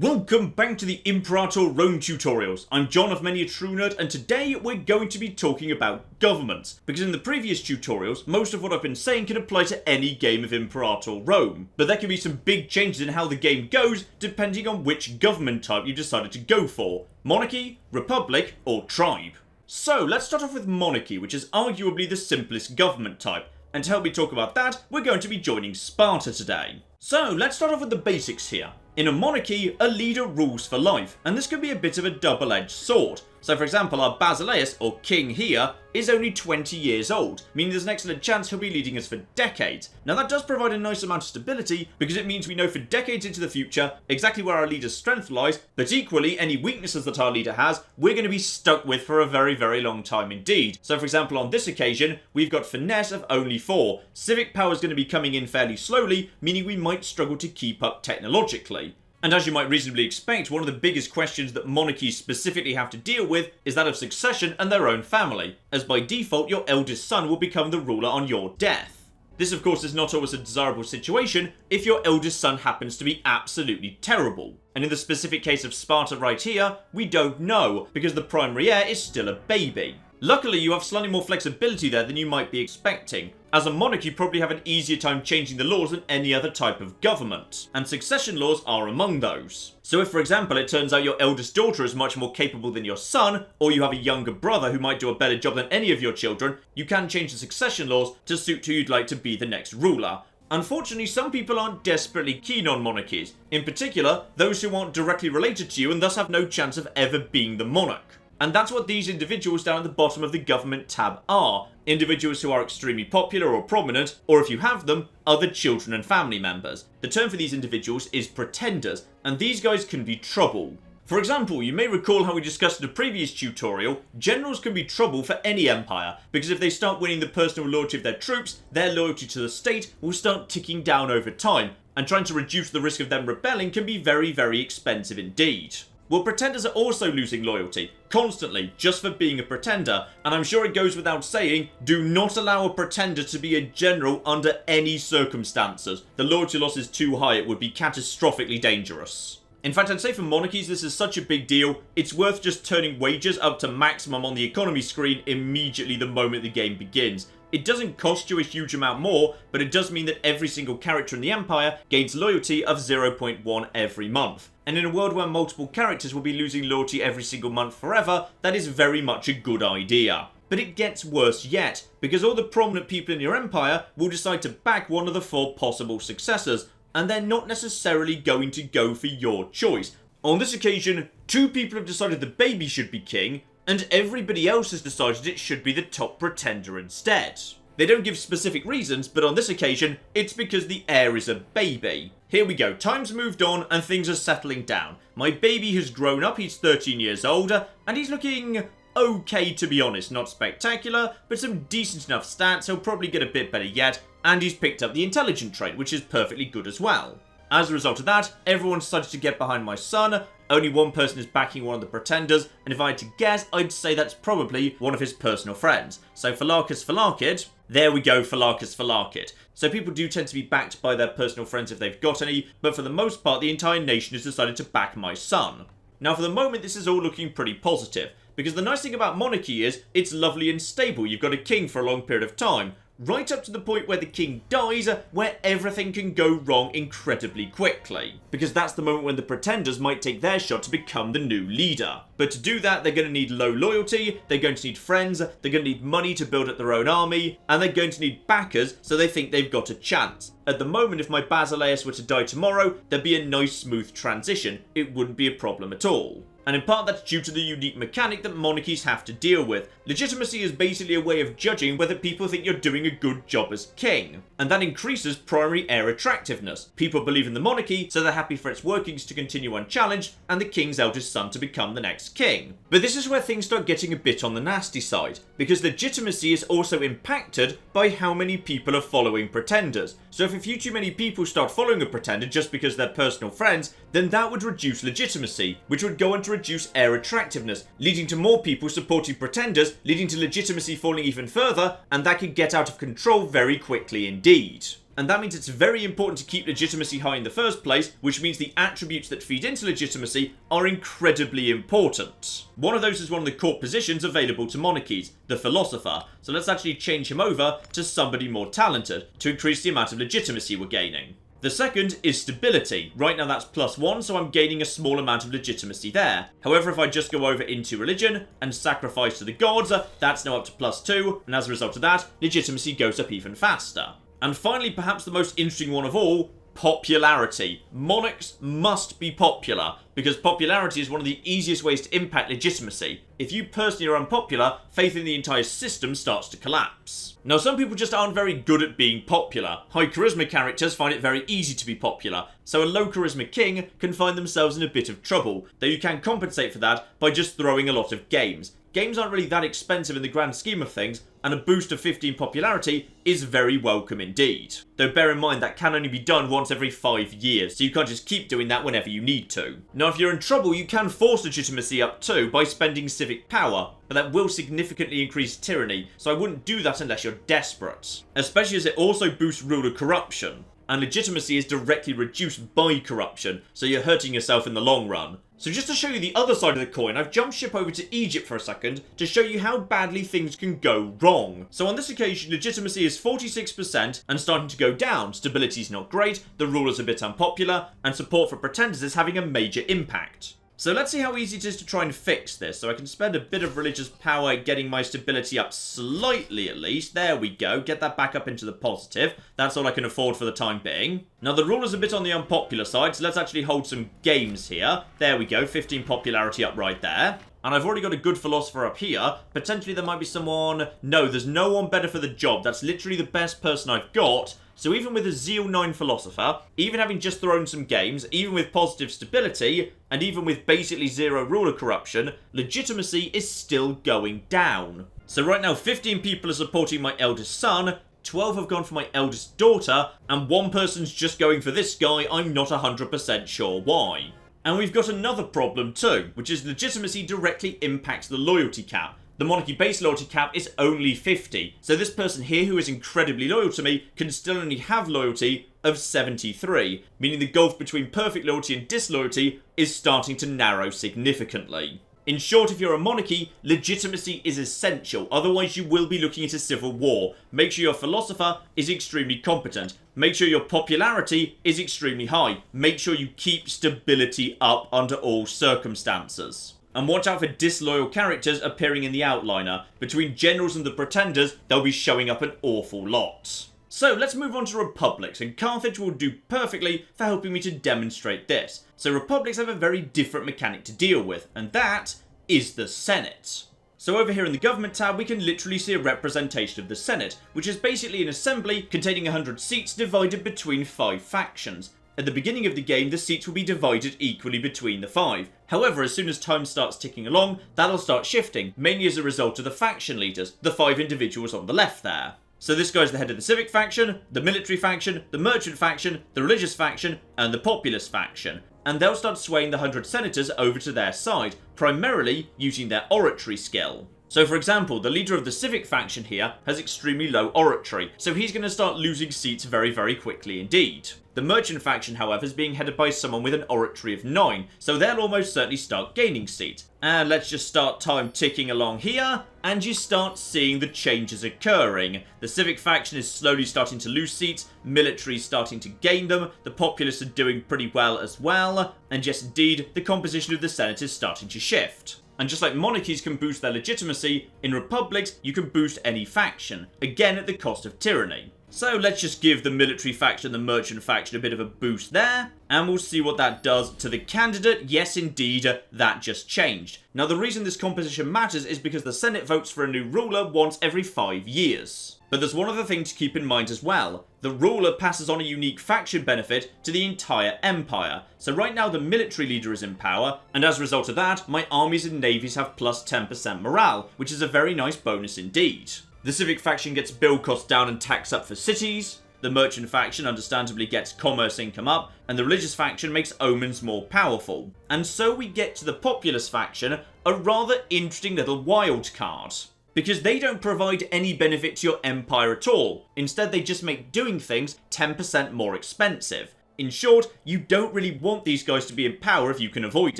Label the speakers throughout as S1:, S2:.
S1: Welcome back to the Imperator Rome tutorials. I'm John of Many a True Nerd, and today we're going to be talking about government, because in the previous tutorials, most of what I've been saying can apply to any game of Imperator Rome, but there can be some big changes in how the game goes depending on which government type you decided to go for: monarchy, republic, or tribe. So let's start off with monarchy, which is arguably the simplest government type, and to help me talk about that, we're going to be joining Sparta today. So let's start off with the basics here. In a monarchy, a leader rules for life, and this can be a bit of a double-edged sword. So for example, our Basileus, or king here, is only 20 years old, meaning there's an excellent chance he'll be leading us for decades. Now that does provide a nice amount of stability, because it means we know for decades into the future exactly where our leader's strength lies, but equally any weaknesses that our leader has, we're going to be stuck with for a very, very long time indeed. So for example, on this occasion, we've got finesse of only 4. Civic power is going to be coming in fairly slowly, meaning we might struggle to keep up technologically. And as you might reasonably expect, one of the biggest questions that monarchies specifically have to deal with is that of succession and their own family, as by default your eldest son will become the ruler on your death. This of course is not always a desirable situation if your eldest son happens to be absolutely terrible. And in the specific case of Sparta right here, we don't know, because the primary heir is still a baby. Luckily, you have slightly more flexibility there than you might be expecting. As a monarch, you probably have an easier time changing the laws than any other type of government, and succession laws are among those. So if, for example, it turns out your eldest daughter is much more capable than your son, or you have a younger brother who might do a better job than any of your children, you can change the succession laws to suit who you'd like to be the next ruler. Unfortunately, some people aren't desperately keen on monarchies, in particular, those who aren't directly related to you and thus have no chance of ever being the monarch. And that's what these individuals down at the bottom of the government tab are. Individuals who are extremely popular or prominent, or if you have them, other children and family members. The term for these individuals is pretenders, and these guys can be trouble. For example, you may recall how we discussed in a previous tutorial, generals can be trouble for any empire, because if they start winning the personal loyalty of their troops, their loyalty to the state will start ticking down over time, and trying to reduce the risk of them rebelling can be very, very expensive indeed. Well, pretenders are also losing loyalty, constantly, just for being a pretender, and I'm sure it goes without saying, do not allow a pretender to be a general under any circumstances. The loyalty loss is too high, it would be catastrophically dangerous. In fact, I'd say for monarchies this is such a big deal, it's worth just turning wages up to maximum on the economy screen immediately the moment the game begins. It doesn't cost you a huge amount more, but it does mean that every single character in the Empire gains loyalty of 0.1 every month. And in a world where multiple characters will be losing loyalty every single month forever, that is very much a good idea. But it gets worse yet, because all the prominent people in your empire will decide to back one of the 4 possible successors, and they're not necessarily going to go for your choice. On this occasion, 2 people have decided the baby should be king, and everybody else has decided it should be the top pretender instead. They don't give specific reasons, but on this occasion, it's because the heir is a baby. Here we go, time's moved on and things are settling down. My baby has grown up, he's 13 years older, and he's looking okay to be honest. Not spectacular, but some decent enough stats, he'll probably get a bit better yet, and he's picked up the intelligent trait, which is perfectly good as well. As a result of that, everyone decided to get behind my son. Only one person is backing one of the pretenders, and if I had to guess, I'd say that's probably one of his personal friends. So Phalarchus Phalarchid, there we go, Phalarchus Phalarchid. So people do tend to be backed by their personal friends if they've got any, but for the most part the entire nation has decided to back my son. Now for the moment this is all looking pretty positive, because the nice thing about monarchy is, it's lovely and stable, you've got a king for a long period of time. Right up to the point where the king dies, where everything can go wrong incredibly quickly. Because that's the moment when the pretenders might take their shot to become the new leader. But to do that, they're going to need low loyalty, they're going to need friends, they're going to need money to build up their own army, and they're going to need backers so they think they've got a chance. At the moment, if my Basileus were to die tomorrow, there'd be a nice smooth transition. It wouldn't be a problem at all. And in part that's due to the unique mechanic that monarchies have to deal with. Legitimacy is basically a way of judging whether people think you're doing a good job as king. And that increases primary heir attractiveness. People believe in the monarchy, so they're happy for its workings to continue unchallenged, and the king's eldest son to become the next king. But this is where things start getting a bit on the nasty side, because legitimacy is also impacted by how many people are following pretenders. So if a few too many people start following a pretender just because they're personal friends, then that would reduce legitimacy, which would go on to reduce heir attractiveness, leading to more people supporting pretenders, leading to legitimacy falling even further, and that could get out of control very quickly indeed. And that means it's very important to keep legitimacy high in the first place, which means the attributes that feed into legitimacy are incredibly important. One of those is one of the court positions available to monarchies, the philosopher, so let's actually change him over to somebody more talented to increase the amount of legitimacy we're gaining. The second is stability. Right now that's +1, so I'm gaining a small amount of legitimacy there. However, if I just go over into religion and sacrifice to the gods, that's now up to +2, and as a result of that, legitimacy goes up even faster. And finally, perhaps the most interesting one of all, popularity. Monarchs must be popular, because popularity is one of the easiest ways to impact legitimacy. If you personally are unpopular, faith in the entire system starts to collapse. Now, some people just aren't very good at being popular. High charisma characters find it very easy to be popular, so a low charisma king can find themselves in a bit of trouble, though you can compensate for that by just throwing a lot of games. Games aren't really that expensive in the grand scheme of things, and a boost of 15 popularity is very welcome indeed. Though bear in mind that can only be done once every 5 years, so you can't just keep doing that whenever you need to. Now, if you're in trouble, you can force legitimacy up too by spending civic power, but that will significantly increase tyranny, so I wouldn't do that unless you're desperate. Especially as it also boosts ruler corruption, and legitimacy is directly reduced by corruption, so you're hurting yourself in the long run. So just to show you the other side of the coin, I've jumped ship over to Egypt for a second to show you how badly things can go wrong. So on this occasion, legitimacy is 46% and starting to go down, stability is not great, the ruler's a bit unpopular, and support for pretenders is having a major impact. So let's see how easy it is to try and fix this. So I can spend a bit of religious power getting my stability up slightly at least. There we go. Get that back up into the positive. That's all I can afford for the time being. Now the ruler's a bit on the unpopular side, so let's actually hold some games here. There we go. 15 popularity up right there. And I've already got a good philosopher up here. Potentially there might be someone... No, there's no one better for the job. That's literally the best person I've got. So even with a Zeal 9 philosopher, even having just thrown some games, even with positive stability, and even with basically 0 ruler corruption, legitimacy is still going down. So right now 15 people are supporting my eldest son, 12 have gone for my eldest daughter, and 1 person's just going for this guy. I'm not 100% sure why. And we've got another problem too, which is legitimacy directly impacts the loyalty cap. The monarchy base loyalty cap is only 50, so this person here who is incredibly loyal to me can still only have loyalty of 73, meaning the gulf between perfect loyalty and disloyalty is starting to narrow significantly. In short, if you're a monarchy, legitimacy is essential, otherwise you will be looking at a civil war. Make sure your philosopher is extremely competent. Make sure your popularity is extremely high. Make sure you keep stability up under all circumstances. And watch out for disloyal characters appearing in the outliner. Between generals and the pretenders, they'll be showing up an awful lot. So let's move on to republics, and Carthage will do perfectly for helping me to demonstrate this. So republics have a very different mechanic to deal with, and that is the Senate. So over here in the government tab, we can literally see a representation of the Senate, which is basically an assembly containing 100 seats divided between 5 factions. At the beginning of the game, the seats will be divided equally between the 5. However, as soon as time starts ticking along, that'll start shifting, mainly as a result of the faction leaders, the 5 individuals on the left there. So this guy's the head of the civic faction, the military faction, the merchant faction, the religious faction, and the populous faction. And they'll start swaying the 100 senators over to their side, primarily using their oratory skill. So for example, the leader of the civic faction here has extremely low oratory, so he's going to start losing seats very, very quickly indeed. The merchant faction, however, is being headed by someone with an oratory of 9, so they'll almost certainly start gaining seats. And let's just start time ticking along here, and you start seeing the changes occurring. The civic faction is slowly starting to lose seats, military is starting to gain them, the populace are doing pretty well as well, and yes indeed, the composition of the Senate is starting to shift. And just like monarchies can boost their legitimacy, in republics you can boost any faction, again at the cost of tyranny. So let's just give the military faction, the merchant faction a bit of a boost there, and we'll see what that does to the candidate. Yes indeed, that just changed. Now the reason this composition matters is because the Senate votes for a new ruler once every 5 years. But there's one other thing to keep in mind as well. The ruler passes on a unique faction benefit to the entire empire. So right now the military leader is in power, and as a result of that, my armies and navies have plus 10% morale, which is a very nice bonus indeed. The civic faction gets build costs down and tax up for cities. The merchant faction understandably gets commerce income up, and the religious faction makes omens more powerful. And so we get to the populous faction, a rather interesting little wild card. because they don't provide any benefit to your empire at all. Instead, they just make doing things 10% more expensive. In short, you don't really want these guys to be in power if you can avoid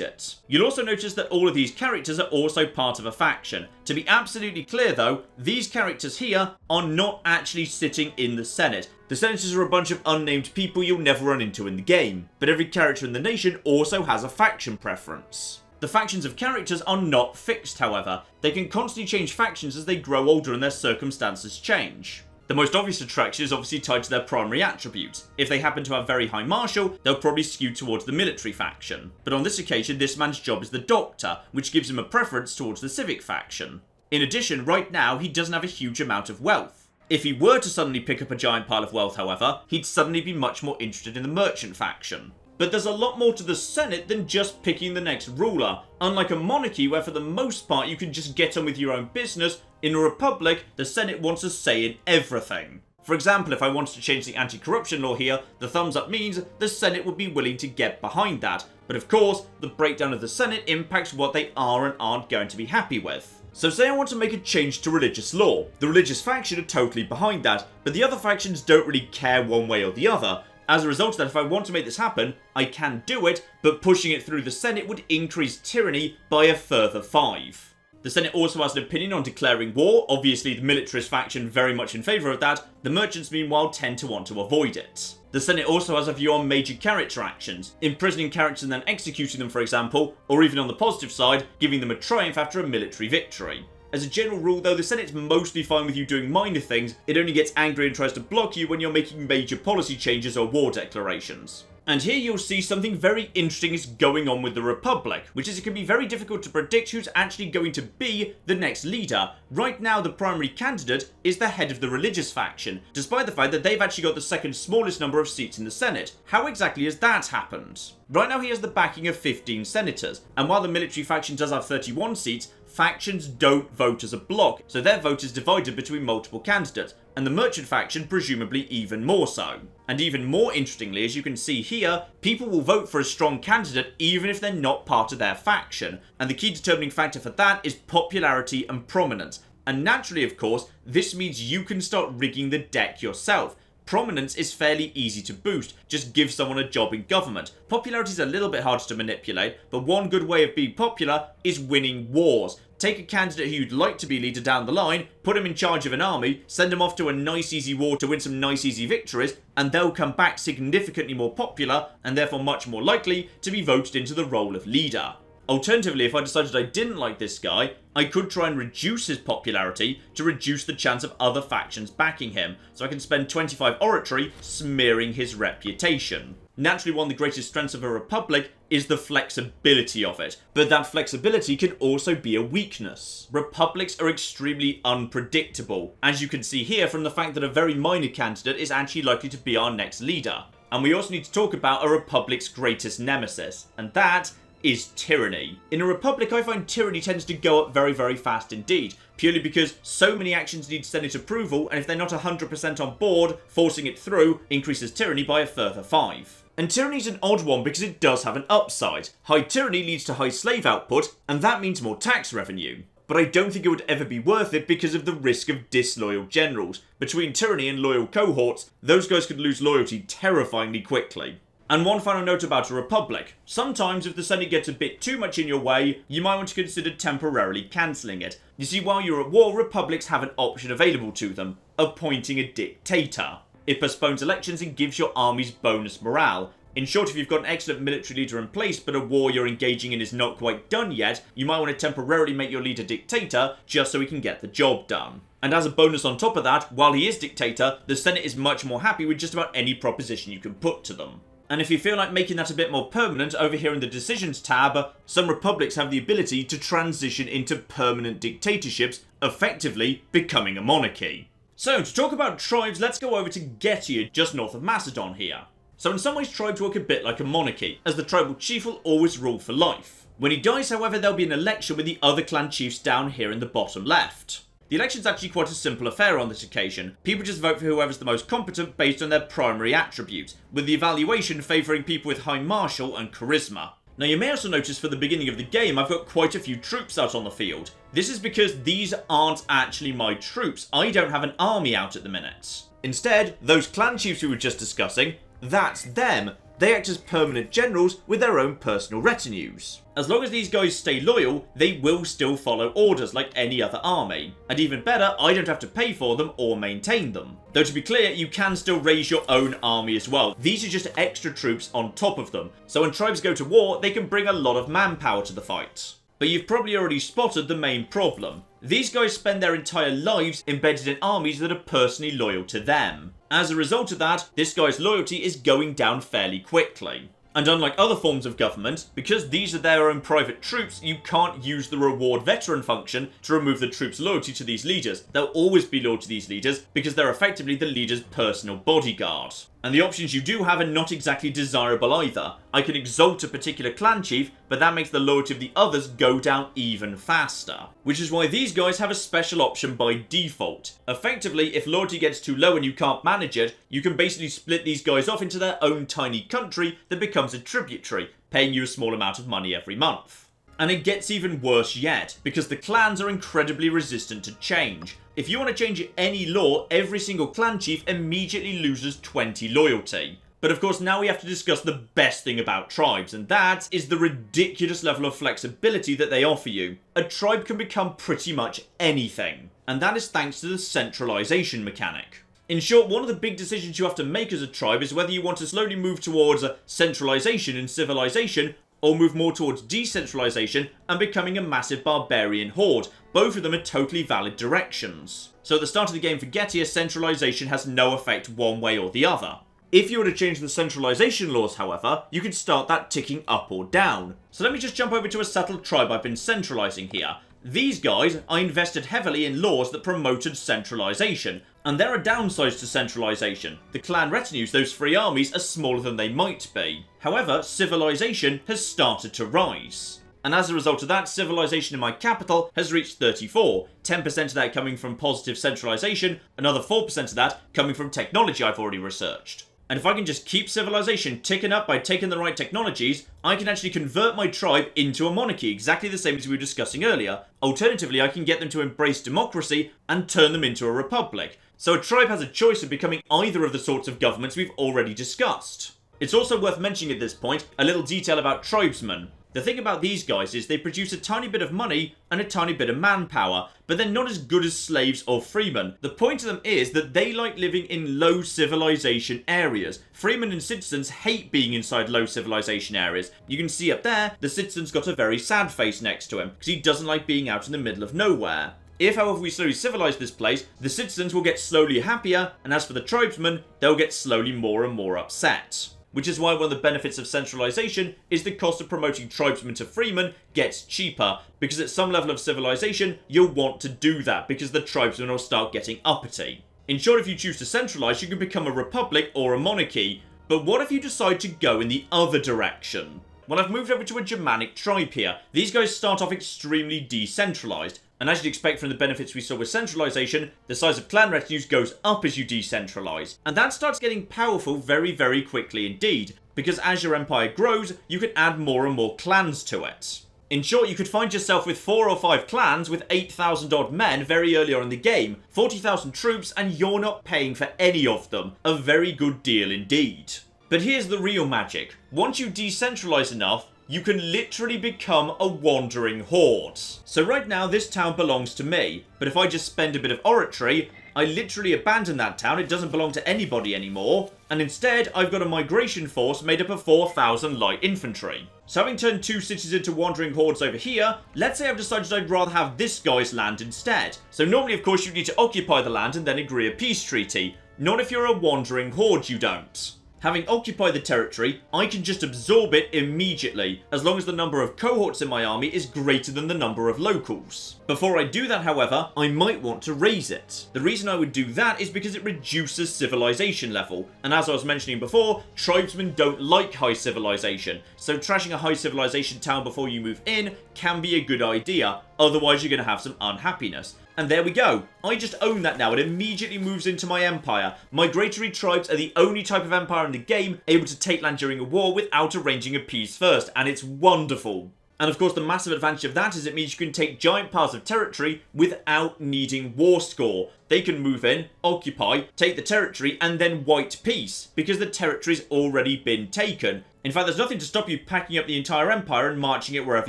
S1: it. You'll also notice that all of these characters are also part of a faction. To be absolutely clear though, these characters here are not actually sitting in the Senate. The senators are a bunch of unnamed people you'll never run into in the game, but every character in the nation also has a faction preference. The factions of characters are not fixed, however. They can constantly change factions as they grow older and their circumstances change. The most obvious attraction is obviously tied to their primary attributes. If they happen to have very high martial, they'll probably skew towards the military faction. But on this occasion, this man's job is the doctor, which gives him a preference towards the civic faction. In addition, right now, he doesn't have a huge amount of wealth. If he were to suddenly pick up a giant pile of wealth, however, he'd suddenly be much more interested in the merchant faction. But there's a lot more to the Senate than just picking the next ruler. Unlike a monarchy where for the most part you can just get on with your own business, in a republic the Senate wants a say in everything. For example, if I wanted to change the anti-corruption law here, the thumbs up means the Senate would be willing to get behind that. But of course, the breakdown of the Senate impacts what they are and aren't going to be happy with. So say I want to make a change to religious law. The religious faction are totally behind that, but the other factions don't really care one way or the other. As a result of that, if I want to make this happen, I can do it, but pushing it through the Senate would increase tyranny by a further 5. The Senate also has an opinion on declaring war. Obviously, the militarist faction very much in favour of that. The merchants, meanwhile, tend to want to avoid it. The Senate also has a view on major character actions, imprisoning characters and then executing them, for example, or even on the positive side, giving them a triumph after a military victory. As a general rule though, the Senate's mostly fine with you doing minor things. It only gets angry and tries to block you when you're making major policy changes or war declarations. And here you'll see something very interesting is going on with the Republic, which is it can be very difficult to predict who's actually going to be the next leader. Right now the primary candidate is the head of the religious faction, despite the fact that they've actually got the second smallest number of seats in the Senate. How exactly has that happened? Right now he has the backing of 15 senators, and while the military faction does have 31 seats, factions don't vote as a block, so their vote is divided between multiple candidates, and the merchant faction presumably even more so. And even more interestingly, as you can see here, people will vote for a strong candidate even if they're not part of their faction, and the key determining factor for that is popularity and prominence. And naturally, of course, this means you can start rigging the deck yourself. Prominence is fairly easy to boost, just give someone a job in government. Popularity is a little bit harder to manipulate, but one good way of being popular is winning wars. Take a candidate who you'd like to be leader down the line, put him in charge of an army, send him off to a nice easy war to win some nice easy victories, and they'll come back significantly more popular, and therefore much more likely to be voted into the role of leader. Alternatively, if I decided I didn't like this guy, I could try and reduce his popularity to reduce the chance of other factions backing him, so I can spend 25 oratory smearing his reputation. Naturally, one of the greatest strengths of a republic is the flexibility of it, but that flexibility can also be a weakness. Republics are extremely unpredictable, as you can see here from the fact that a very minor candidate is actually likely to be our next leader. And we also need to talk about a republic's greatest nemesis, and that is tyranny. In a republic, I find tyranny tends to go up very, very fast indeed, purely because so many actions need Senate approval, and if they're not 100% on board, forcing it through increases tyranny by a further 5. And tyranny's an odd one because it does have an upside. High tyranny leads to high slave output, and that means more tax revenue. But I don't think it would ever be worth it because of the risk of disloyal generals. Between tyranny and loyal cohorts, those guys could lose loyalty terrifyingly quickly. And one final note about a republic. Sometimes if the Senate gets a bit too much in your way, you might want to consider temporarily cancelling it. You see, while you're at war, republics have an option available to them: appointing a dictator. It postpones elections and gives your armies bonus morale. In short, if you've got an excellent military leader in place, but a war you're engaging in is not quite done yet, you might want to temporarily make your leader dictator, just so he can get the job done. And as a bonus on top of that, while he is dictator, the Senate is much more happy with just about any proposition you can put to them. And if you feel like making that a bit more permanent, over here in the Decisions tab, some republics have the ability to transition into permanent dictatorships, effectively becoming a monarchy. So, to talk about tribes, let's go over to Getia, just north of Macedon here. So in some ways, tribes work a bit like a monarchy, as the tribal chief will always rule for life. When he dies, however, there'll be an election with the other clan chiefs down here in the bottom left. The election's actually quite a simple affair on this occasion. People just vote for whoever's the most competent based on their primary attributes, with the evaluation favouring people with high martial and charisma. Now you may also notice for the beginning of the game I've got quite a few troops out on the field. This is because these aren't actually my troops. I don't have an army out at the minute. Instead, those clan chiefs we were just discussing, that's them. They act as permanent generals with their own personal retinues. As long as these guys stay loyal, they will still follow orders like any other army. And even better, I don't have to pay for them or maintain them. Though to be clear, you can still raise your own army as well. These are just extra troops on top of them. So when tribes go to war, they can bring a lot of manpower to the fight. But you've probably already spotted the main problem. These guys spend their entire lives embedded in armies that are personally loyal to them. As a result of that, this guy's loyalty is going down fairly quickly. And unlike other forms of government, because these are their own private troops, you can't use the reward veteran function to remove the troops' loyalty to these leaders. They'll always be loyal to these leaders because they're effectively the leader's personal bodyguard. And the options you do have are not exactly desirable either. I can exalt a particular clan chief, but that makes the loyalty of the others go down even faster. Which is why these guys have a special option by default. Effectively, if loyalty gets too low and you can't manage it, you can basically split these guys off into their own tiny country that becomes a tributary, paying you a small amount of money every month. And it gets even worse yet, because the clans are incredibly resistant to change. If you want to change any law, every single clan chief immediately loses 20 loyalty. But of course now we have to discuss the best thing about tribes, and that is the ridiculous level of flexibility that they offer you. A tribe can become pretty much anything, and that is thanks to the centralization mechanic. In short, one of the big decisions you have to make as a tribe is whether you want to slowly move towards centralization and civilization, or move more towards decentralization and becoming a massive barbarian horde. Both of them are totally valid directions. So at the start of the game for Getia, centralization has no effect one way or the other. If you were to change the centralization laws, however, you could start that ticking up or down. So let me just jump over to a settled tribe I've been centralizing here. These guys, I invested heavily in laws that promoted centralization, and there are downsides to centralization. The clan retinues, those free armies, are smaller than they might be. However, civilization has started to rise. And as a result of that, civilization in my capital has reached 34, 10% of that coming from positive centralization, another 4% of that coming from technology I've already researched. And if I can just keep civilization ticking up by taking the right technologies, I can actually convert my tribe into a monarchy, exactly the same as we were discussing earlier. Alternatively, I can get them to embrace democracy and turn them into a republic. So a tribe has a choice of becoming either of the sorts of governments we've already discussed. It's also worth mentioning at this point a little detail about tribesmen. The thing about these guys is they produce a tiny bit of money and a tiny bit of manpower, but they're not as good as slaves or freemen. The point of them is that they like living in low civilization areas. Freemen and citizens hate being inside low civilization areas. You can see up there, the citizen's got a very sad face next to him, because he doesn't like being out in the middle of nowhere. If, however, we slowly civilize this place, the citizens will get slowly happier, and as for the tribesmen, they'll get slowly more and more upset. Which is why one of the benefits of centralization is the cost of promoting tribesmen to freemen gets cheaper, because at some level of civilization, you'll want to do that, because the tribesmen will start getting uppity. In short, if you choose to centralize, you can become a republic or a monarchy. But what if you decide to go in the other direction? Well, I've moved over to a Germanic tribe here. These guys start off extremely decentralized. And as you'd expect from the benefits we saw with centralization, the size of clan retinues goes up as you decentralize. And that starts getting powerful very, very quickly indeed, because as your empire grows, you can add more and more clans to it. In short, you could find yourself with 4 or 5 clans with 8,000 odd men very early on in the game, 40,000 troops, and you're not paying for any of them. A very good deal indeed. But here's the real magic. Once you decentralize enough, you can literally become a wandering horde. So right now, this town belongs to me, but if I just spend a bit of oratory, I literally abandon that town, it doesn't belong to anybody anymore, and instead, I've got a migration force made up of 4,000 light infantry. So having turned 2 cities into wandering hordes over here, let's say I've decided I'd rather have this guy's land instead. So normally, of course, you need to occupy the land and then agree a peace treaty. Not if you're a wandering horde, you don't. Having occupied the territory, I can just absorb it immediately, as long as the number of cohorts in my army is greater than the number of locals. Before I do that, however, I might want to raise it. The reason I would do that is because it reduces civilization level, and as I was mentioning before, tribesmen don't like high civilization, so trashing a high civilization town before you move in can be a good idea, otherwise you're going to have some unhappiness. And there we go. I just own that now. It immediately moves into my empire. Migratory tribes are the only type of empire in the game able to take land during a war without arranging a peace first, and it's wonderful. And of course the massive advantage of that is it means you can take giant parts of territory without needing war score. They can move in, occupy, take the territory, and then white peace, because the territory's already been taken. In fact, there's nothing to stop you packing up the entire empire and marching it wherever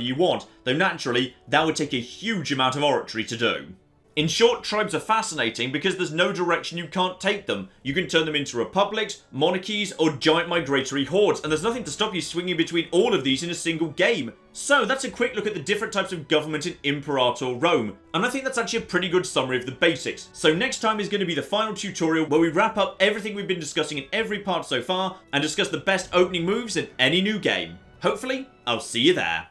S1: you want, though naturally, that would take a huge amount of oratory to do. In short, tribes are fascinating because there's no direction you can't take them. You can turn them into republics, monarchies, or giant migratory hordes, and there's nothing to stop you swinging between all of these in a single game. So that's a quick look at the different types of government in Imperator Rome, and I think that's actually a pretty good summary of the basics. So next time is going to be the final tutorial where we wrap up everything we've been discussing in every part so far, and discuss the best opening moves in any new game. Hopefully, I'll see you there.